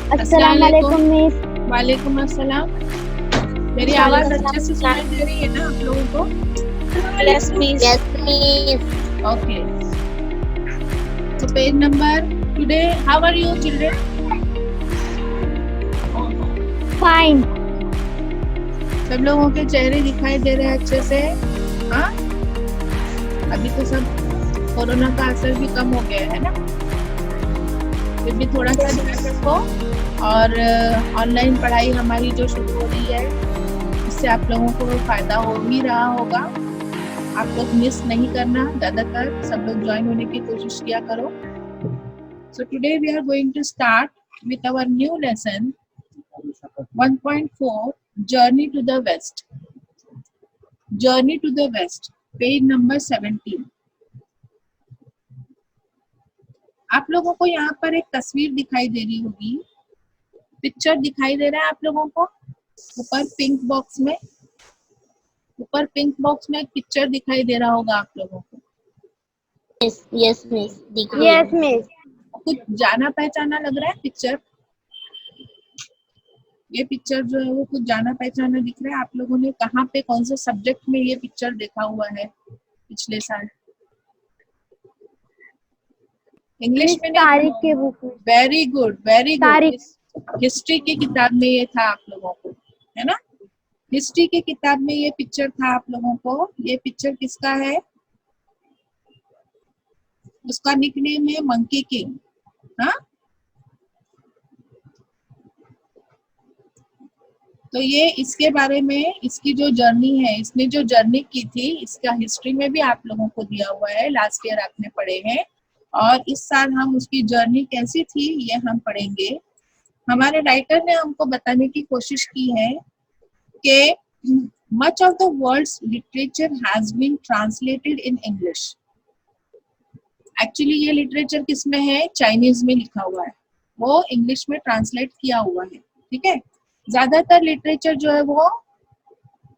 अस्सलाम वालेकुम मिस। वालेकुम अस्सलाम। मेरी आवाज अच्छे से सुनाई दे रही है ना आप लोगों को? Yes miss. Yes, miss. Okay, so page number today, how are you children? Fine. सब लोगों के चेहरे दिखाई दे रहे हैं अच्छे से? हाँ, अभी तो सब कोरोना का असर भी कम हो गया है ना, फिर भी थोड़ा सा ध्यान रखो। और ऑनलाइन पढ़ाई हमारी जो शुरू हो रही है, इससे आप लोगों को फायदा हो ही रहा होगा। आप लोग मिस नहीं करना, ज़्यादातर सब लोग ज्वाइन होने की कोशिश किया करो। So today we are going to start with our new lesson 1.4 Journey to the West. Journey to the West, page number 17. आप लोगों को यहाँ पर एक तस्वीर दिखाई दे रही होगी, पिक्चर दिखाई दे रहा है आप लोगों को ऊपर पिंक बॉक्स में? ऊपर पिंक बॉक्स में एक पिक्चर दिखाई दे रहा होगा आप लोगों को। Yes, miss. दिख रही यस है। मिस। कुछ जाना पहचाना लग रहा है पिक्चर? ये पिक्चर जो है वो कुछ जाना पहचाना दिख रहा है? आप लोगों ने कहाँ पे कौन से सब्जेक्ट में ये पिक्चर देखा हुआ है पिछले साल? इंग्लिश में नहीं? तारीख के बुक में। Very good, very good. तारीख। हिस्ट्री की किताब में ये था आप लोगों को, है ना? हिस्ट्री की किताब में ये पिक्चर था आप लोगों को। ये पिक्चर किसका है? उसका निकनेम है मंकी किंग। हाँ, तो ये इसके बारे में, इसकी जो जर्नी है, इसने जो जर्नी की थी, इसका हिस्ट्री में भी आप लोगों को दिया हुआ है, लास्ट ईयर आपने पढ़े हैं। और इस साल हम उसकी जर्नी कैसी थी ये हम पढ़ेंगे। हमारे राइटर ने हमको बताने की कोशिश की है कि much of the world's literature has been translated in English. Actually ये लिटरेचर किस में है? चाइनीज में लिखा हुआ है, वो इंग्लिश में ट्रांसलेट किया हुआ है। ठीक है, ज्यादातर लिटरेचर जो है वो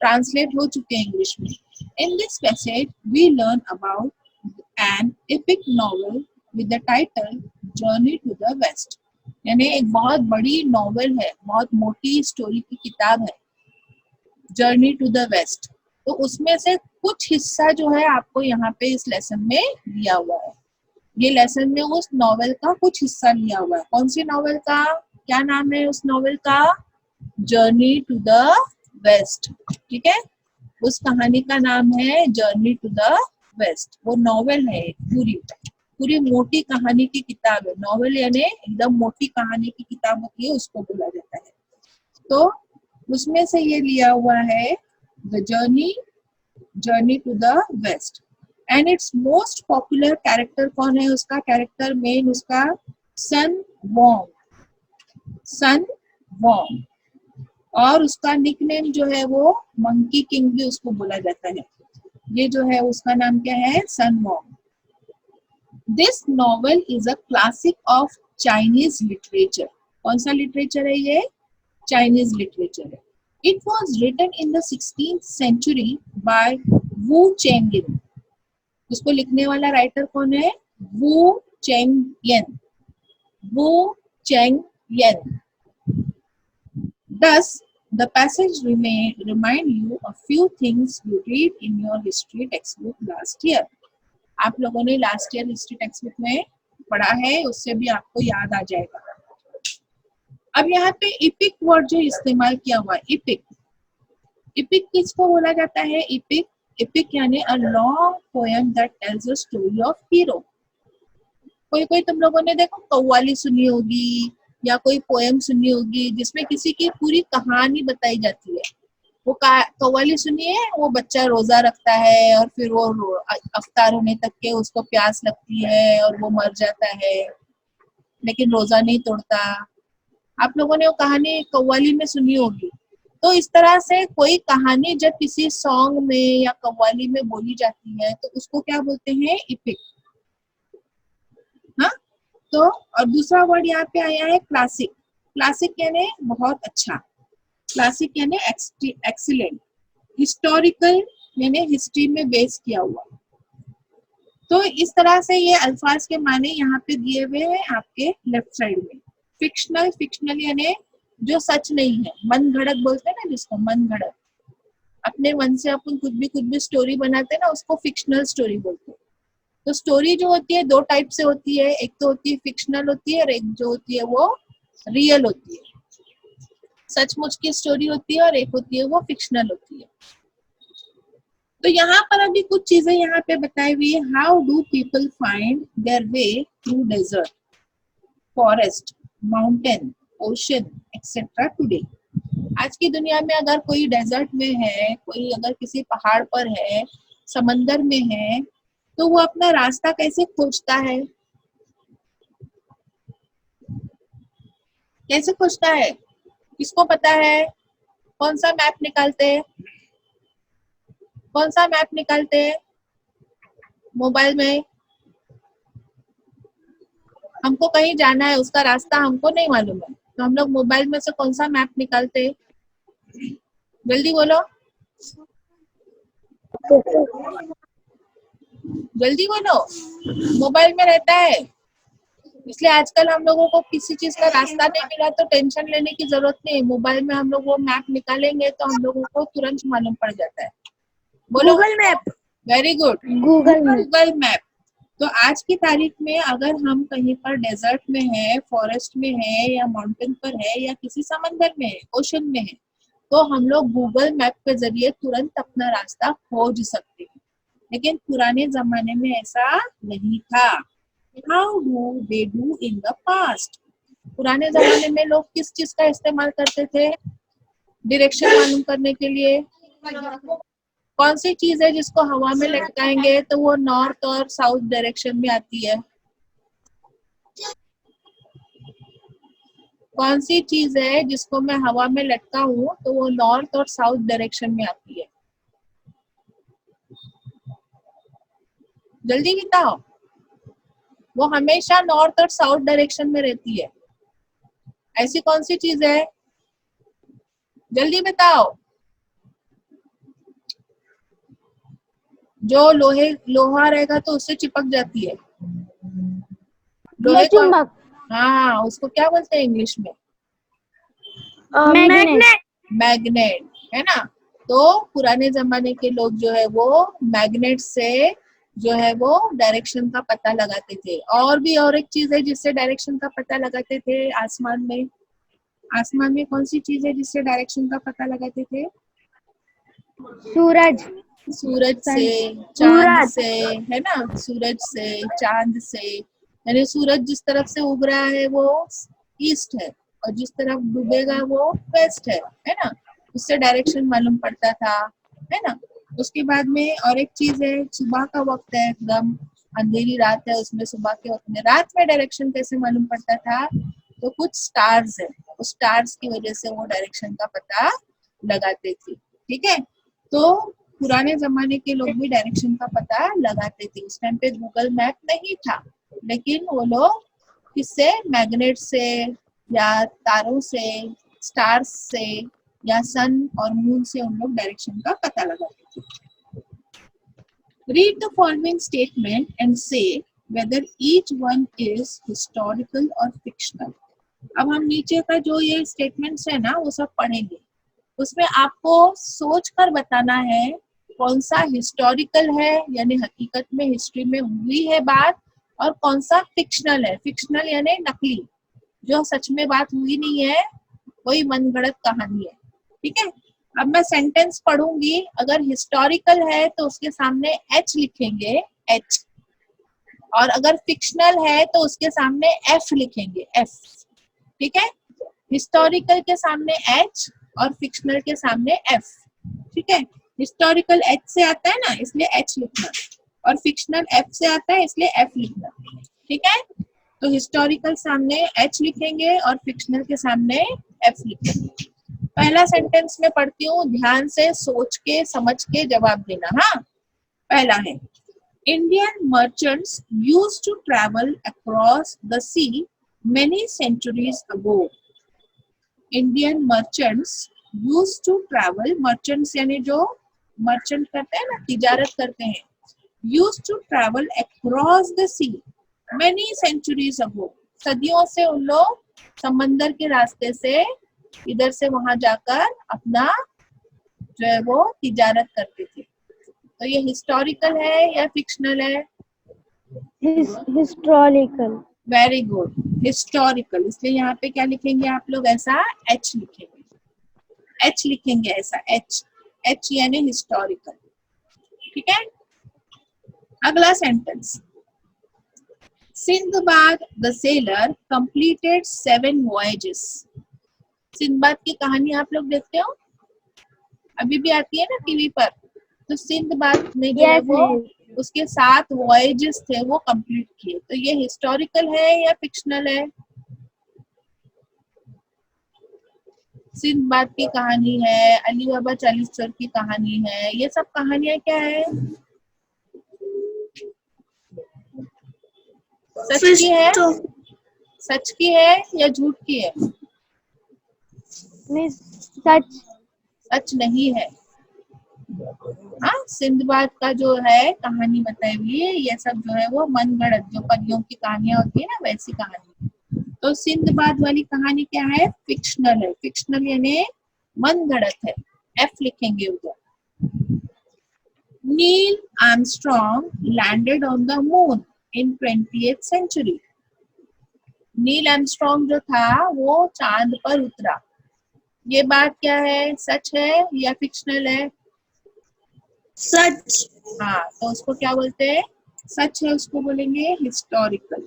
ट्रांसलेट हो चुके हैं इंग्लिश में। In this passage we learn about an epic novel with the title journey to the west. यानी एक बहुत बड़ी नॉवेल है, बहुत मोटी स्टोरी की किताब है, जर्नी टू द वेस्ट। तो उसमें से कुछ हिस्सा जो है आपको यहाँ पे इस लेसन में दिया हुआ है। ये लेसन में उस नॉवेल का कुछ हिस्सा लिया हुआ है। कौन सी नॉवेल का? क्या नाम है उस नॉवेल का? Journey to the west. ठीक है, उस कहानी का नाम है जर्नी टू द वेस्ट। वो नॉवेल है, पूरी मोटी कहानी की किताब है। नॉवेल यानी एकदम मोटी कहानी की किताब होती है, उसको बोला जाता है। तो उसमें से ये लिया हुआ है the journey to the west. And its most popular character कौन है? उसका कैरेक्टर मेन उसका सन वॉन्ग। और उसका निकनेम जो है वो मंकी किंग भी उसको बोला जाता है। ये जो है उसका नाम क्या है? Sun Wong. This novel is a classic of Chinese literature. कौन सा लिटरेचर है ये? चाइनीज लिटरेचर है। It was written in the 16th century by Wu Cheng'en. उसको लिखने वाला राइटर कौन है? वू चेंगयन। Thus, the passage remind you a few things you read in your history textbook last year. आप लोगों ने last year history text book में पढ़ा है, उससे भी आपको याद आ जाएगा। अब यहाँ पे इपिक वर्ड जो इस्तेमाल किया हुआ है, इपिक किसको बोला जाता है? इपिक यानी a long poem that tells a story of hero. कोई तुम लोगों ने देखो कव्वाली सुनी होगी या कोई पोएम सुनी होगी जिसमें किसी की पूरी कहानी बताई जाती है। वो कव्वाली सुनिए, वो बच्चा रोजा रखता है और फिर वो अफ्तार होने तक के उसको प्यास लगती है और वो मर जाता है, लेकिन रोजा नहीं तोड़ता। आप लोगों ने वो कहानी कव्वाली में सुनी होगी। तो इस तरह से कोई कहानी जब किसी सॉन्ग में या कव्वाली में बोली जाती है तो उसको क्या बोलते हैं? इपिक। हाँ, तो और दूसरा वर्ड यहाँ पे आया है क्लासिक। क्लासिक यानी बहुत अच्छा, क्लासिक यानी एक्सीलेंट, हिस्टोरिकल यानी हिस्ट्री में बेस किया हुआ। तो इस तरह से ये अल्फाज के माने यहाँ पे दिए हुए हैं आपके लेफ्ट साइड में। फिक्शनल, फिक्शनल यानी जो सच नहीं है, मन घड़त बोलते हैं ना जिसको, मन घड़त, अपने मन से अपन कुछ भी स्टोरी बनाते हैं ना, उसको फिक्शनल स्टोरी बोलते हैं। तो स्टोरी जो होती है दो टाइप से होती है, एक तो होती है फिक्शनल होती है और एक जो होती है वो रियल होती है, सचमुच की स्टोरी होती है, और एक होती है वो फिक्शनल होती है। तो यहाँ पर अभी कुछ चीजें यहाँ पे बताई हुई है। How do people find their way through desert, forest, mountain, ocean etcetera today. आज की दुनिया में अगर कोई डेजर्ट में है, कोई अगर किसी पहाड़ पर है, समंदर में है, तो वो अपना रास्ता कैसे खोजता है? कैसे खोजता है? किसको पता है? कौन सा मैप निकालते हैं? कौन सा मैप निकालते हैं मोबाइल में? हमको कहीं जाना है, उसका रास्ता हमको नहीं मालूम है, तो हम लोग मोबाइल में से कौन सा मैप निकालते हैं? जल्दी बोलो, जल्दी बोलो। मोबाइल में रहता है, इसलिए आजकल हम लोगों को किसी चीज का रास्ता नहीं मिला तो टेंशन लेने की जरूरत नहीं। मोबाइल में हम लोग वो मैप निकालेंगे तो हम लोगों को तुरंत मालूम पड़ जाता है। बोलो, Google map. Very good, Google map. Google map. तो आज की तारीख में अगर हम कहीं पर डेजर्ट में है, फॉरेस्ट में है, या माउंटेन पर है, या किसी समंदर में है, ओशन में है, तो हम लोग गूगल मैप के जरिए तुरंत अपना रास्ता खोज सकते हैं। लेकिन पुराने जमाने में ऐसा नहीं था। How do they do in the past? पुराने जमाने में लोग किस चीज का इस्तेमाल करते थे डायरेक्शन मालूम करने के लिए? कौन सी चीज है जिसको हवा में लटकाएंगे तो वो नॉर्थ और साउथ डायरेक्शन में आती है? कौन सी चीज है जिसको मैं हवा में लटकाऊं तो वो नॉर्थ और साउथ डायरेक्शन में आती है? जल्दी बताओ। वो हमेशा नॉर्थ और साउथ डायरेक्शन में रहती है। ऐसी कौन सी चीज है? जल्दी बताओ। जो लोहा रहेगा तो उससे चिपक जाती है। लोहे को, चुंबक। हाँ, उसको क्या बोलते हैं इंग्लिश में? मैग्नेट। मैग्नेट, है ना। तो पुराने जमाने के लोग जो है वो मैग्नेट से जो है वो डायरेक्शन का पता लगाते थे। और एक चीज है जिससे डायरेक्शन का पता लगाते थे आसमान में। आसमान में कौन सी चीज है जिससे डायरेक्शन का पता लगाते थे? सूरज। सूरज से, चांद से, है ना, सूरज से, चांद से। यानी सूरज जिस तरफ से उग रहा है वो ईस्ट है, और जिस तरफ डूबेगा वो वेस्ट है ना। उससे डायरेक्शन मालूम पड़ता था, है ना। उसके बाद में और एक चीज है, सुबह का वक्त है, एकदम अंधेरी रात है, उसमें सुबह के वक्त में, रात में डायरेक्शन कैसे मालूम पड़ता था? तो कुछ स्टार्स है, उस स्टार्स की वजह से वो डायरेक्शन का पता लगाते थे। ठीक है, तो पुराने जमाने के लोग भी डायरेक्शन का पता लगाते थे। उस टाइम पे गूगल मैप नहीं था, लेकिन वो लोग किससे? मैग्नेट से, या तारों से, स्टार्स से, या सन और मून से उन लोग डायरेक्शन का पता लगाते थे। Read the following statement and से whether each one is historical or fictional। अब हम नीचे का जो ये स्टेटमेंट्स है ना वो सब पढ़ेंगे। उसमें आपको सोच कर बताना है कौन सा हिस्टोरिकल है, यानी हकीकत में हिस्ट्री में हुई है बात, और कौन सा फिक्शनल है। फिक्शनल यानी नकली, जो सच में बात हुई नहीं है, कोई मनगढ़ंत कहानी है। ठीक है, अब मैं सेंटेंस पढ़ूंगी। अगर हिस्टोरिकल है तो उसके सामने एच लिखेंगे, एच, और अगर फिक्शनल है तो उसके सामने एफ लिखेंगे, एफ। ठीक है, हिस्टोरिकल के सामने एच और फिक्शनल के सामने एफ। ठीक है, हिस्टोरिकल एच से आता है ना, इसलिए एच लिखना, और फिक्शनल एफ से आता है इसलिए एफ लिखना। ठीक है, तो हिस्टोरिकल सामने एच लिखेंगे और फिक्शनल के सामने एफ लिखेंगे। पहला सेंटेंस में पढ़ती हूँ, ध्यान से सोच के समझ के जवाब देना। हाँ, पहला है, Indian merchants used to travel across the sea many centuries ago। Indian merchants used to travel, merchants यानी जो मर्चेंट करते हैं ना, तिजारत करते हैं, used to travel across the sea many centuries ago, सदियों से उन लोग समंदर के रास्ते से इधर से वहां जाकर अपना जो है वो तिजारत करते थे। तो ये हिस्टोरिकल है या फिक्शनल है? हिस्टोरिकल। Very good, historical. इसलिए यहाँ पे क्या लिखेंगे आप लोग? ऐसा एच लिखेंगे, एच लिखेंगे ऐसा, एच, एच यानी हिस्टोरिकल। ठीक है, अगला sentence, Sinbad the seller completed 7 voyages. Sinbad की कहानी आप लोग देखते हो, अभी भी आती है ना टीवी पर। तो सिंदबाद ने जो है Yes, वो miss. उसके 7 वॉयजेस थे वो कंप्लीट किए। तो ये हिस्टोरिकल है या फिक्शनल है? सिंदबाद की कहानी है, अली बाबा 40 चोर की कहानी है, ये सब कहानियां क्या है? सच की है, सच की है या झूठ की है? मिस सच। सच नहीं है। हाँ, सिंदबाद का जो है कहानी बताई हुई है, ये सब जो है वो मनगढ़ंत, जो परियों की कहानियां होती है ना, वैसी कहानी। तो सिंदबाद वाली कहानी क्या है? फिक्शनल है। फिक्शनल यानी मनगढ़ंत है, एफ लिखेंगे उधर। Neil Armstrong landed on the moon in 20th century। Neil Armstrong जो था वो चांद पर उतरा। ये बात क्या है? सच है या फिक्शनल है? सच। हाँ, तो उसको क्या बोलते हैं? सच है, उसको बोलेंगे हिस्टोरिकल।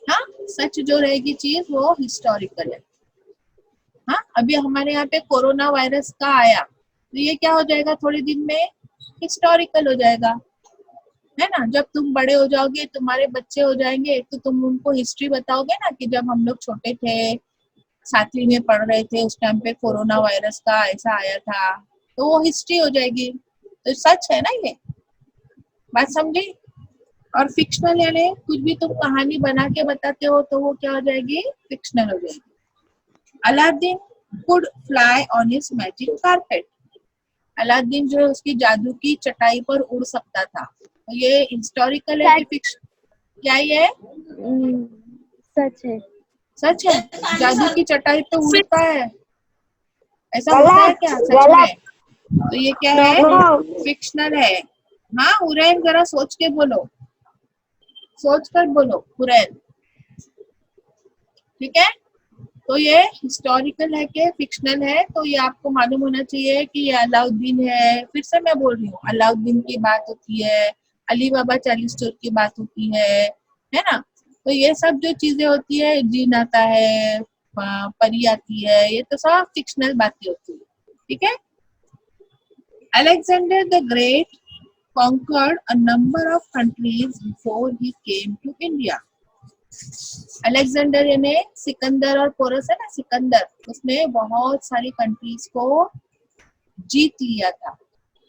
हाँ, सच जो रहेगी चीज वो हिस्टोरिकल है। हाँ, अभी हमारे यहाँ पे कोरोना वायरस का आया, तो ये क्या हो जाएगा? थोड़े दिन में हिस्टोरिकल हो जाएगा, है ना। जब तुम बड़े हो जाओगे, तुम्हारे बच्चे हो जाएंगे, तो तुम उनको हिस्ट्री बताओगे ना कि जब हम लोग छोटे थे, 7वीं में पढ़ रहे थे, उस टाइम पे कोरोना वायरस का ऐसा आया था, तो वो हिस्ट्री हो जाएगी। तो सच है ना ये बात, समझी? और फिक्शनल यानी कुछ भी तुम कहानी बना के बताते हो तो वो क्या हो जाएगी? फिक्शनल हो जाएगी। Aladdin could fly on his magic carpet. Aladdin जो है उसकी जादू की चटाई पर उड़ सकता था। तो ये हिस्टोरिकल है कि फिक्शन? क्या ये है? सच है। सच है। जादू की चटाई पे उड़ता है, ऐसा होता है क्या सच में? तो ये क्या है? फिक्शनल है। हाँ हुरैन, जरा सोच के बोलो, सोच कर बोलो हुरैन। ठीक है, तो ये हिस्टोरिकल है कि फिक्शनल है? तो ये आपको मालूम होना चाहिए कि ये अलाउद्दीन है। फिर से मैं बोल रही हूँ, अलाउद्दीन की बात होती है, अली बाबा 40 चोर की बात होती है ना। तो ये सब जो चीजें होती है, जिन आता है, परी आती है, ये तो सब फिक्शनल बातें होती है। ठीक है, Alexander the Great conquered a number of countries before he came to India. Alexander यानी सिकंदर और पोरस है ना, सिकंदर, उसने बहुत सारी कंट्रीज को जीत लिया था।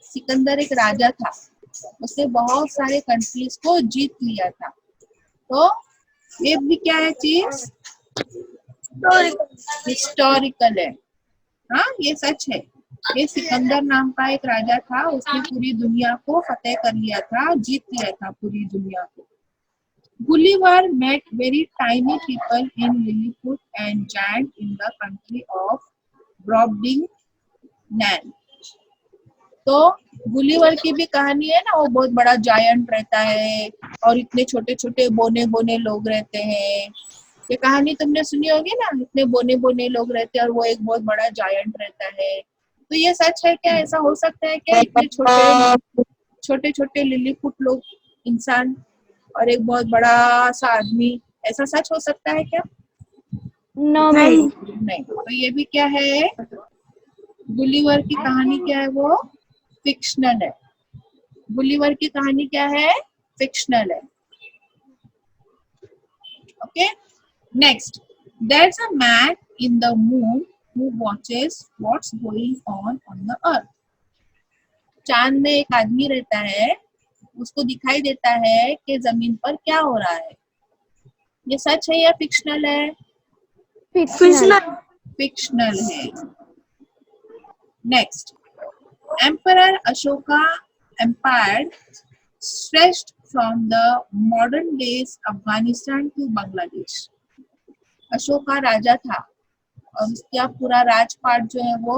सिकंदर एक राजा था, उसने बहुत सारे कंट्रीज को जीत लिया था। तो ये भी क्या है चीज? हिस्टोरिकल है। हाँ, ये सच है। ये सिकंदर नाम का एक राजा था, उसने पूरी दुनिया को फतेह कर लिया था, जीत लिया था पूरी दुनिया को। Gulliver met very tiny people in Lilliput and giant in the country of Brobdingnan. तो गुलीवर की भी कहानी है ना, वो बहुत बड़ा जायंट रहता है और इतने छोटे छोटे बोने बोने लोग रहते हैं। ये कहानी तुमने सुनी होगी ना, इतने बोने बोने लोग रहते हैं और वो एक बहुत बड़ा जायंट रहता है। तो ये सच है क्या? ऐसा हो सकता है क्या? इतने छोटे छोटे छोटे लिलीपुट लोग, इंसान, और एक बहुत बड़ा सा आदमी, ऐसा सच हो सकता है क्या? No miss. नहीं। तो ये भी क्या है? गुलीवर की कहानी क्या है? वो फिक्शनल है। गुलीवर की कहानी क्या है? फिक्शनल है। Okay, next, there's a man in the moon who watches what's going on the earth. चांद में एक आदमी रहता है, उसको दिखाई देता है कि जमीन पर क्या हो रहा है। ये सच है या फिक्शनल है? फिक्शनल। फिक्शनल है। Next, emperor Ashoka empire stretched from the modern days Afghanistan to Bangladesh. Ashoka राजा था और उसका पूरा राजपाट जो है वो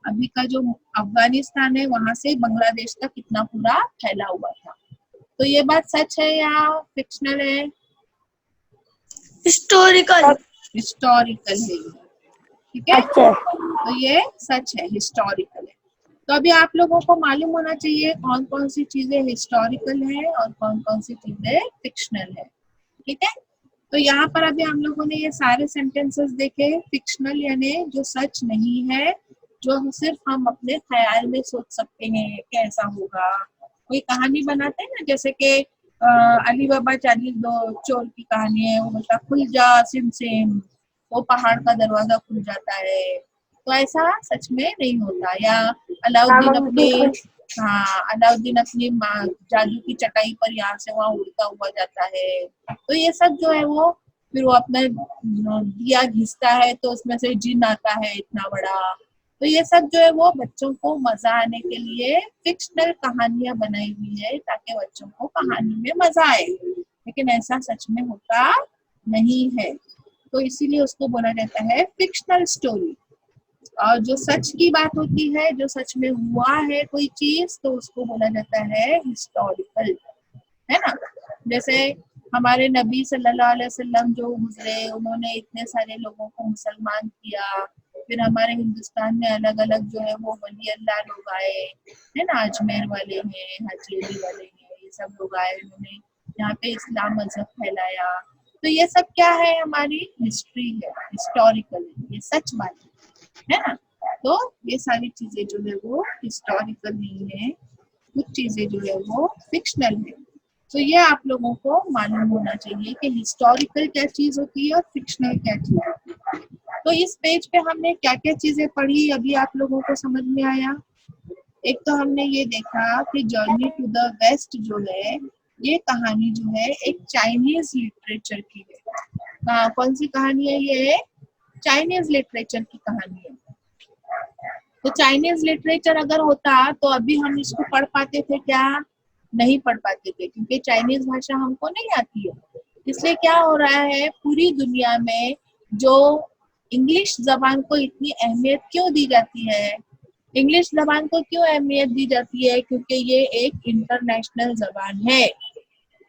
अभी का जो अफगानिस्तान है वहां से बांग्लादेश तक कितना पूरा फैला हुआ था। तो ये बात सच है या फिक्शनल है? हिस्टोरिकल। हिस्टोरिकल है, ठीक है। अच्छा तो ये सच है, हिस्टोरिकल है। तो अभी आप लोगों को मालूम होना चाहिए कौन कौन सी चीजें हिस्टोरिकल है और कौन कौन सी चीजें फिक्शनल है, ठीक है। तो यहाँ पर अभी हम लोगों ने ये सारे सेंटेंसेस देखे, फिक्शनल यानी जो सच नहीं है, जो सिर्फ हम अपने ख्याल में सोच सकते हैं कैसा होगा। कोई कहानी बनाते हैं ना, जैसे कि अली बाबा चालीस दो चोर की कहानी है, वो बोलता खुल जा सिम सिम, वो पहाड़ का दरवाजा खुल जाता है। तो ऐसा सच में नहीं होता। या अलाउद्दीन अपनी जादू की चटाई पर यहाँ से वहां उड़ता हुआ जाता है। तो ये सब जो है वो, फिर वो अपना दिया घिसता है तो उसमें से जिन आता है इतना बड़ा। तो ये सब जो है वो बच्चों को मजा आने के लिए फिक्शनल कहानियां बनाई हुई है ताकि बच्चों को कहानी में मजा आए, लेकिन ऐसा सच में होता नहीं है। तो इसीलिए उसको बोला जाता है फिक्शनल स्टोरी। और जो सच की बात होती है, जो सच में हुआ है कोई चीज, तो उसको बोला जाता है हिस्टोरिकल, है ना। जैसे हमारे नबी सल्लल्लाहु अलैहि वसल्लम जो गुजरे, उन्होंने इतने सारे लोगों को मुसलमान किया। फिर हमारे हिंदुस्तान में अलग अलग जो है वो वली अल्लाह लोग आए, है ना, अजमेर वाले हैं, हाजी अली वाले हैं, ये सब लोग आए, उन्होंने यहाँ पे इस्लाम मजहब फैलाया। तो ये सब क्या है, हमारी हिस्ट्री है, हिस्टोरिकल है, ये सच बात है ना। तो ये सारी चीजें जो है वो हिस्टोरिकल नहीं है, कुछ चीजें जो है वो फिक्शनल है। तो ये आप लोगों को मालूम होना चाहिए कि हिस्टोरिकल क्या चीज होती है और फिक्शनल क्या चीज होती है। तो इस पेज पे हमने क्या क्या चीजें पढ़ी, अभी आप लोगों को समझ में आया? एक तो हमने ये देखा कि जर्नी टू द वेस्ट जो है, ये कहानी जो है एक चाइनीज लिटरेचर की है। कौन सी कहानी है ये? चाइनीज लिटरेचर की कहानी है। तो चाइनीज लिटरेचर अगर होता तो अभी हम इसको पढ़ पाते थे क्या? नहीं पढ़ पाते थे, क्योंकि चाइनीज भाषा हमको नहीं आती है। इसलिए क्या हो रहा है, पूरी दुनिया में जो इंग्लिश जबान को इतनी अहमियत क्यों दी जाती है? इंग्लिश जबान को क्यों अहमियत दी जाती है? क्योंकि ये एक इंटरनेशनल जबान है।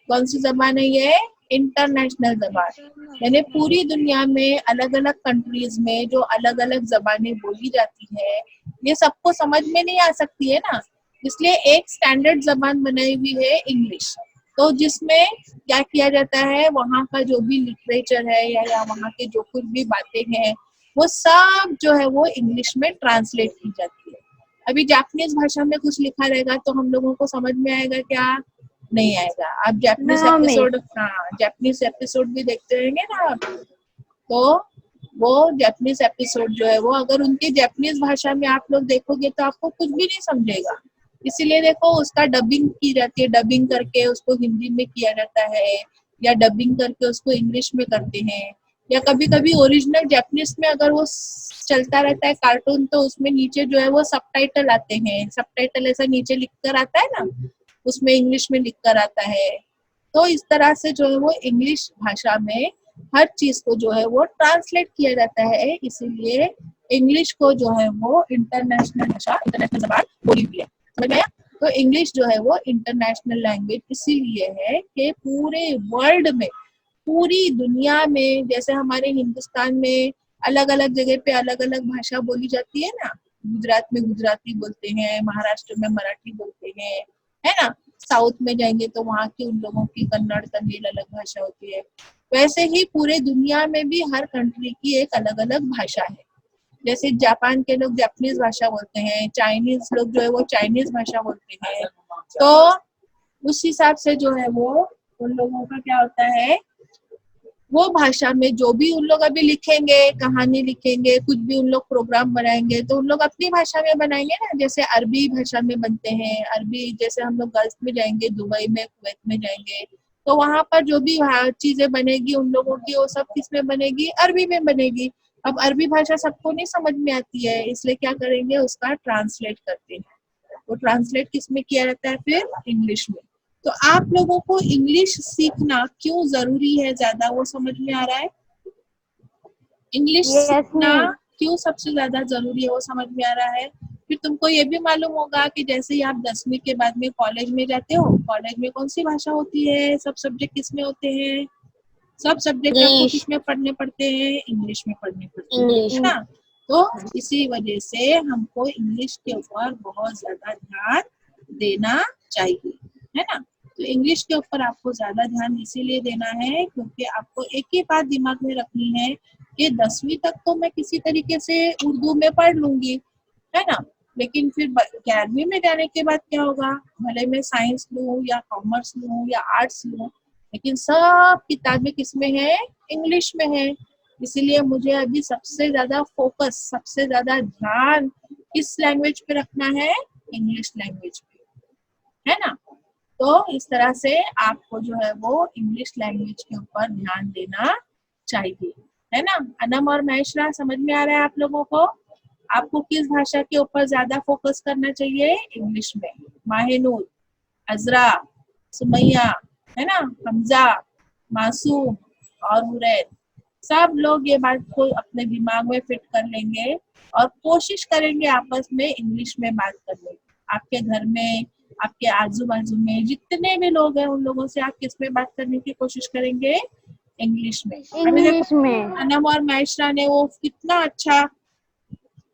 कौन सी जबान है ये? इंटरनेशनल जबान। यानी पूरी दुनिया में अलग अलग कंट्रीज में जो अलग अलग जबानें बोली जाती है, ये सबको समझ में नहीं आ सकती है ना। इसलिए एक स्टैंडर्ड जबान बनाई हुई है इंग्लिश। तो जिसमें क्या किया जाता है, वहाँ का जो भी लिटरेचर है या वहाँ के जो कुछ भी बातें हैं, वो सब जो है वो इंग्लिश में ट्रांसलेट की जाती है। अभी जापानीज भाषा में कुछ लिखा रहेगा तो हम लोगों को समझ में आएगा क्या? नहीं आएगा। आप जापानीज एपिसोड भी देखते रहेंगे ना आप, तो वो जापानीज एपिसोड जो है वो अगर उनकी जापानीज भाषा में आप लोग देखोगे तो आपको कुछ भी नहीं समझेगा। इसीलिए देखो उसका डबिंग की जाती है, डबिंग करके उसको हिंदी में किया जाता है या डबिंग करके उसको इंग्लिश में करते हैं। या कभी कभी ओरिजिनल जापानीज में अगर वो चलता रहता है कार्टून, तो उसमें नीचे जो है वो सबटाइटल आते हैं। सबटाइटल ऐसा नीचे लिख कर आता है ना, उसमें इंग्लिश में लिख कर आता है। तो इस तरह से जो है वो इंग्लिश भाषा में हर चीज को जो है वो ट्रांसलेट किया जाता है। इसीलिए इंग्लिश को जो है वो इंटरनेशनल भाषा, इंटरनेशनल जबान बोली हुई है। समझ में आया? तो इंग्लिश जो है वो इंटरनेशनल लैंग्वेज इसीलिए है कि पूरे वर्ल्ड में, पूरी दुनिया में, जैसे हमारे हिंदुस्तान में अलग अलग जगह पे अलग अलग भाषा बोली जाती है ना। गुजरात में गुजराती बोलते हैं, महाराष्ट्र में मराठी बोलते हैं, है ना। साउथ में जाएंगे तो वहाँ की उन लोगों की कन्नड़ तमिल अलग भाषा होती है। वैसे ही पूरे दुनिया में भी हर कंट्री की एक अलग अलग भाषा है। जैसे जापान के लोग जापानीज भाषा बोलते हैं, चाइनीज लोग जो है वो चाइनीज भाषा बोलते हैं। तो उस हिसाब से जो है वो उन लोगों का क्या होता है, वो भाषा में जो भी उन लोग अभी लिखेंगे, कहानी लिखेंगे, कुछ भी उन लोग प्रोग्राम बनाएंगे, तो उन लोग अपनी भाषा में बनाएंगे ना। जैसे अरबी भाषा में बनते हैं, अरबी, जैसे हम लोग गल्फ में जाएंगे, दुबई में, कुवैत में जाएंगे, तो वहां पर जो भी चीजें बनेगी उन लोगों की, वो सब किस में बनेगी? अरबी में बनेगी। अब अरबी भाषा सबको नहीं समझ में आती है, इसलिए क्या करेंगे, उसका ट्रांसलेट करते हैं। वो ट्रांसलेट किस में किया जाता है फिर? इंग्लिश में। तो आप लोगों को इंग्लिश सीखना क्यों जरूरी है ज्यादा, वो समझ में आ रहा है? इंग्लिश Yes, सीखना miss. क्यों सबसे ज्यादा जरूरी है वो समझ में आ रहा है? फिर तुमको ये भी मालूम होगा कि जैसे ही आप 10वीं के बाद में कॉलेज में जाते हो, कॉलेज में कौन सी भाषा होती है, सब सब्जेक्ट किसमें होते हैं? सब सब्जेक्ट आपको इंग्लिश, किसमें पढ़ने पड़ते हैं? इंग्लिश में पढ़ने पड़ते हैं, इंग्लिश, है ना? तो इसी वजह से हमको इंग्लिश के ऊपर बहुत ज्यादा ध्यान देना चाहिए, है ना? तो इंग्लिश के ऊपर आपको ज्यादा ध्यान इसीलिए देना है क्योंकि आपको एक ही बात दिमाग में रखनी है कि 10वीं तक तो मैं किसी तरीके से उर्दू में पढ़ लूंगी, है ना? लेकिन फिर 11वीं में जाने के बाद क्या होगा? भले मैं साइंस लूं या कॉमर्स लूं या आर्ट्स लूं, लेकिन सब किताबें किसमें है? इंग्लिश में है। इसीलिए मुझे अभी सबसे ज्यादा फोकस, सबसे ज्यादा ध्यान किस लैंग्वेज पे रखना है? इंग्लिश लैंग्वेज पे, है ना? तो इस तरह से आपको जो है वो इंग्लिश लैंग्वेज के ऊपर ध्यान देना चाहिए, है ना? अनम और महेशरा, समझ में आ रहा है आप लोगों को? आपको किस भाषा के ऊपर ज्यादा फोकस करना चाहिए? इंग्लिश में। माहिनूर, अजरा, सुमैया, है ना, हमजा, मासूम और हुरैन, सब लोग ये बात को अपने दिमाग में फिट कर लेंगे और कोशिश करेंगे आपस में इंग्लिश में बात करने की। आपके घर में, आपके आजू बाजू में जितने भी लोग हैं उन लोगों से आप किस में बात करने की कोशिश करेंगे? इंग्लिश में। अभी देखो इंग्लिश में. अनम और महेशरा ने वो कितना अच्छा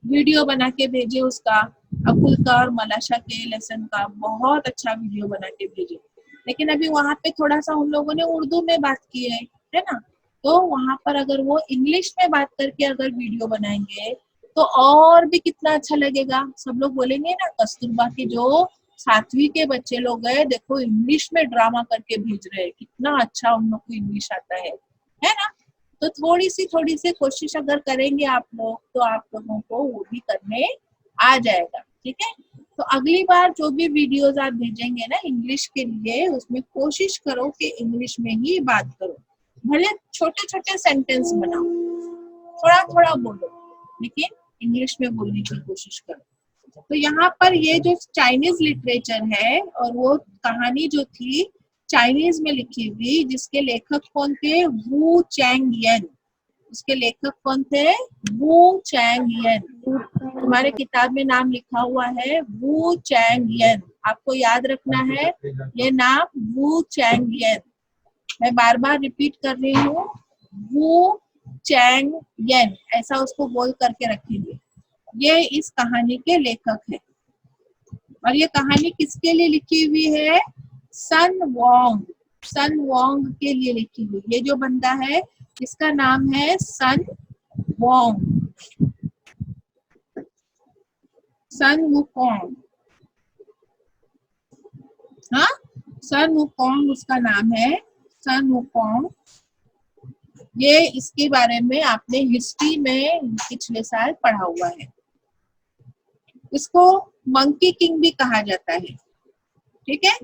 वीडियो बना के भेजे उसका, अकुल का और मलाशा के लेसन का बहुत अच्छा वीडियो बना के भेजे। लेकिन अभी वहां पे थोड़ा सा उन लोगों ने उर्दू में बात की है ना? तो वहां पर अगर वो इंग्लिश में बात करके अगर वीडियो बनाएंगे तो और भी कितना अच्छा लगेगा। सब लोग बोलेंगे ना, कस्तूरबा के जो 7वीं के बच्चे लोग हैं, देखो इंग्लिश में ड्रामा करके भेज रहे हैं, कितना अच्छा उन लोग को इंग्लिश आता है ना? तो थोड़ी सी कोशिश अगर करेंगे आप लोग तो आप लोगों को वो भी करने आ जाएगा, ठीक है? तो अगली बार जो भी वीडियोस आप भेजेंगे ना इंग्लिश के लिए, उसमें कोशिश करो कि इंग्लिश में ही बात करो। भले छोटे छोटे सेंटेंस बनाओ, थोड़ा थोड़ा बोलो, लेकिन इंग्लिश में बोलने की कोशिश करो। तो यहाँ पर ये जो चाइनीज लिटरेचर है और वो कहानी जो थी चाइनीज में लिखी हुई, जिसके लेखक कौन थे? वू चैंग येन। उसके लेखक कौन थे? वू चैंग येन। तुम्हारे किताब में नाम लिखा हुआ है वू चैंग येन, आपको याद रखना है ये नाम, वू चैंग येन। मैं बार बार रिपीट कर रही हूँ, वू चैंग येन, ऐसा उसको बोल करके रखेंगे। ये इस कहानी के लेखक है और ये कहानी किसके लिए लिखी हुई है? सन वोंग, सन वोंग के लिए लिखी हुई। ये जो बंदा है इसका नाम है सन वोंग, सन वुकोंग। हाँ, सन वुकोंग उसका नाम है, सन वुकोंग। ये इसके बारे में आपने हिस्ट्री में पिछले साल पढ़ा हुआ है। इसको मंकी किंग भी कहा जाता है, ठीक है?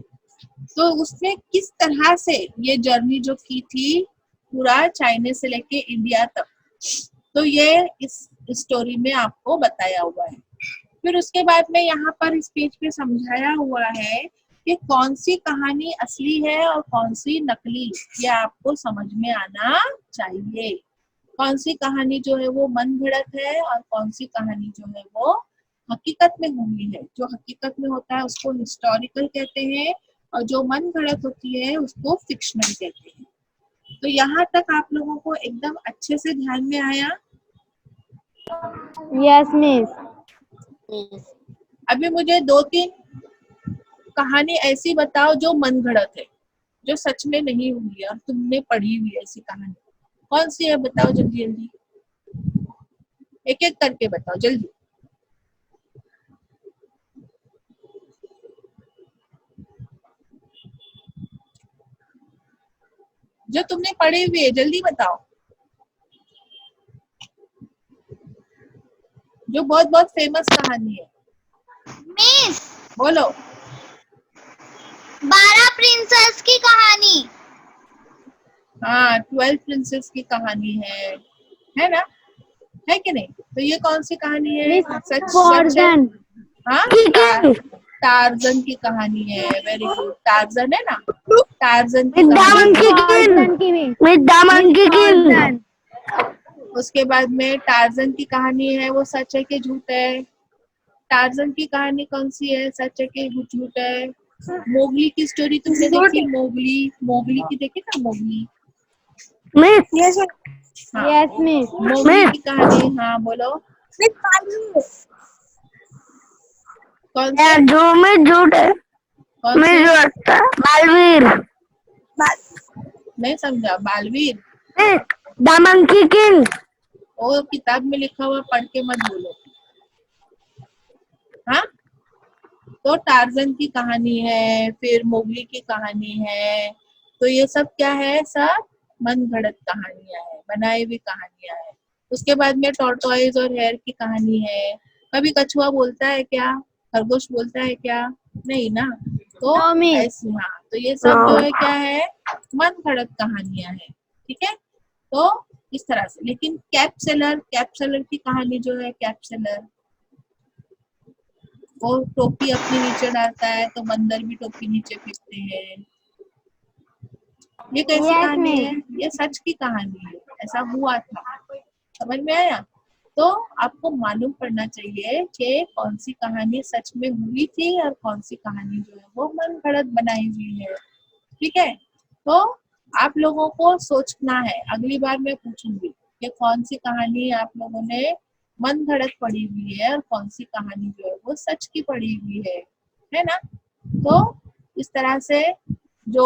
तो उसने किस तरह से ये जर्नी जो की थी पूरा चाइना से लेके इंडिया तक, तो ये इस स्टोरी में आपको बताया हुआ है। फिर उसके बाद में यहाँ पर इस पेज पे समझाया हुआ है कि कौन सी कहानी असली है और कौन सी नकली, ये आपको समझ में आना चाहिए। कौन सी कहानी जो है वो मन घड़त है और कौन सी कहानी जो है वो हकीकत में हुई है। जो हकीकत में होता है उसको हिस्टोरिकल कहते हैं और जो मन घड़त होती है उसको फिक्शनल कहते हैं। तो यहाँ तक आप लोगों को एकदम अच्छे से ध्यान में आया? Yes, miss. yes, अभी मुझे 2-3 कहानी ऐसी बताओ जो मन घड़त है, जो सच में नहीं हुई है और तुमने पढ़ी हुई है ऐसी कहानी। कौन सी है बताओ जल्दी जल्दी, एक एक करके बताओ जल्दी। जो तुमने पढ़ी हुई है जल्दी बताओ, जो बहुत बहुत फेमस कहानी है। मिस बोलो। 12 प्रिंसेस की कहानी। हाँ, 12 प्रिंसेस की कहानी है ना? है कि नहीं? तो ये कौन सी कहानी है? Miss सच सच है? Frozen. हाँ, टार्जन की कहानी है। वेरी गुड, टार्जन है ना, टार्जन की कहानी। टार्जन की भी टार्जन उसके बाद में टार्जन की कहानी है, वो सच है कि झूठ है? टार्जन की कहानी कौन सी है, सच है कि झूठ है? मोगली की स्टोरी तुमने देखी? मोगली, मोगली की देखी ना, मोगली? हाँ, यस मिस मोगली की कहानी। हाँ बोलो, कौन से? जो में झूठ है, कौन मैं से? जो लगता है बालवीर, नहीं समझा। बालवीर? The monkey king. वो किताब में लिखा हुआ पढ़ के मत बोलो। हाँ, तो टार्जन की कहानी है, फिर मोगली की कहानी है। तो ये सब क्या है? सब मन गढ़ंत कहानियां है, बनाई हुई कहानियां है। उसके बाद में टॉर्टोइज और हेयर की कहानी है। कभी कछुआ बोलता है क्या? खरगोश बोलता है क्या? नहीं ना। तो No, miss. ऐसी, हाँ, तो ये सब जो है क्या है? मन गढ़ंत कहानियां है। ठीक है, तो इस तरह से। लेकिन कैप्सेलर, कैप्सेलर की कहानी जो है, कैप्सेलर वो टोपी अपनी नीचे डालता है तो बंदर भी टोपी नीचे फेंकते हैं। ये कैसी Yes, कहानी miss. है? ये सच की कहानी है, ऐसा हुआ था। समझ में आया? तो आपको मालूम पड़ना चाहिए कि कौन सी कहानी सच में हुई थी और कौन सी कहानी जो है वो मन गढ़ंत बनाई हुई है। ठीक है, तो आप लोगों को सोचना है। अगली बार मैं पूछूंगी कि कौन सी कहानी आप लोगों ने मन गढ़ंत पढ़ी हुई है और कौन सी कहानी जो है वो सच की पढ़ी हुई है ना? तो इस तरह से जो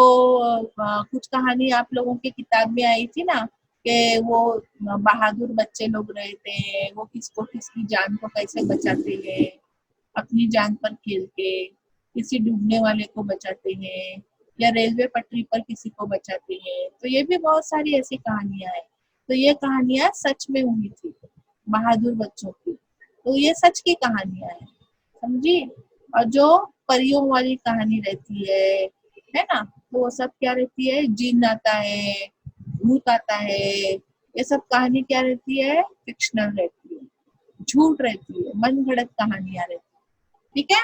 कुछ कहानी आप लोगों की किताब में आई थी ना, कि वो बहादुर बच्चे लोग रहते हैं, वो किसकी जान को कैसे बचाते हैं, अपनी जान पर खेल के किसी डूबने वाले को बचाते हैं, या रेलवे पटरी पर किसी को बचाते हैं। तो ये भी बहुत सारी ऐसी कहानियां हैं। तो ये कहानियां सच में हुई थी, बहादुर बच्चों की। तो ये सच की कहानियां हैं, समझी? और जो परियों वाली कहानी रहती है ना, तो वो सब क्या रहती है? जिन आता है, भूत आता है, ये सब कहानी क्या रहती है? फिक्शनल रहती है, झूठ रहती है, मन गढ़ंत कहानियां रहती है। ठीक है,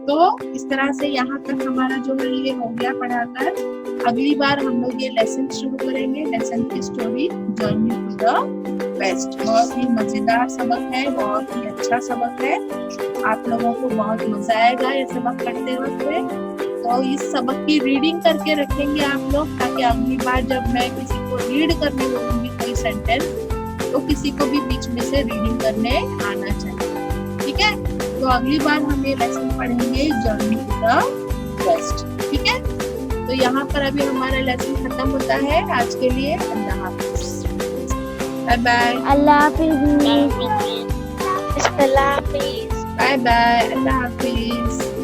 तो इस तरह से यहाँ तक हमारा जो है ये हो गया पढ़ाकर। अगली बार हम लोग ये लेसन शुरू करेंगे, लेसन की story journey to the west. बहुत ही मजेदार सबक है, बहुत ही अच्छा सबक है। आप लोगों को बहुत मजा आएगा ये सबक पढ़ते वक्त में। तो इस सबक की रीडिंग करके रखेंगे आप लोग, ताकि अगली बार जब मैं किसी को रीड करने बोलूंगी कोई सेंटेंस, तो किसी को भी बीच में से रीडिंग करने आना चाहिए। ठीक है, तो अगली बार हम ये लेसन पढ़ेंगे जर्नी टू द वेस्ट। ठीक है, तो यहाँ पर अभी हमारा लेसन खत्म होता है आज के लिए। अल्लाह हाफिज, बाय बाय। अल्लाह हाफिज मिस अल्लाह हाफिज। बाय बाय, अल्लाह हाफिज।